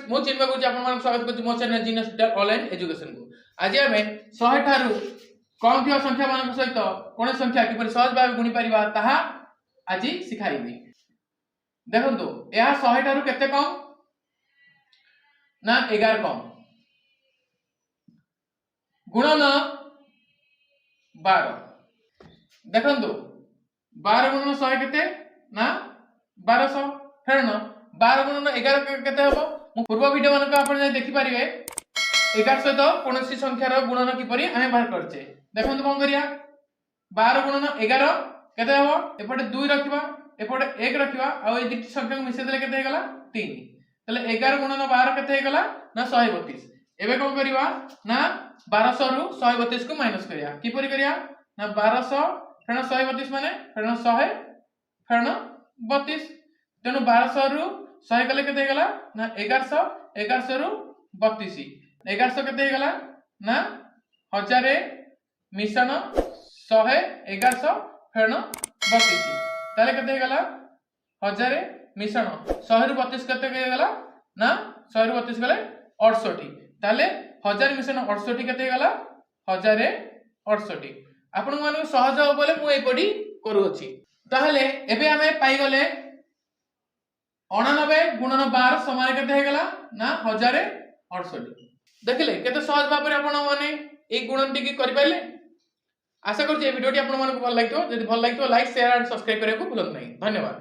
मु चिन्मय गुरुजी आपन स्वागत करछि मो channel genius digital online education को। आज आमे 100 ठारू कम थिया संख्या मान सहित कोन संख्या किपर सहज भाव गुणी परिबा ताहा आज सिखाइबी। देखंतु या 100 ठारू केते कम ना 11 कम गुणन 12। देखंतु 12 गुणन 100 केते ना 1200 फेरन 12 गुणन 11 केते हबो मु पूर्व वीडियो मन को आपण देखि परिबे 11 सहित कोनोसी संख्यार गुणन किपरि आमे बाहर करछे। देखंतु कोन करिया 12 गुणन 11 केते हबो एपटे 2 रखिबा एपटे 1 रखिबा आ ए दिटी संख्या को मिसे देले केते हेगला 3 तले 11 गुणन 12 केते हेगला ना 132। एबे कोन करिवा ना 1200 रु 132 को माइनस करिया किपरि करिया ना 1200 फेण 132 माने फेण 100 फेण 32 तेनु 1200 रु 100 कले केते हेगला ना 1100 1100 रु 32 1100 केते हेगला ना 1000 मिशन 100 1100 फेण 32 ताले केते हेगला 1000 मिशन 100 रु 32 केते हेगला ना 100 रु 32 गले 68 ताले 1000 मिशन 68 केते हेगला 1068 आपन माने सहज हो बोले मु एपडी करू अछि। ताहले एबे हमें पाई गले 89 गुणन 12 समान केते हेगला ना 1068। देखले केते सहज भाबरे आपण माने ए गुणनटी की करि पाइले। आशा करछि ए वीडियोटी आपण मानको भल लागितो। जदि भल लागितो लाइक शेयर एंड सब्सक्राइब करबा को भूलंत नाही। धन्यवाद।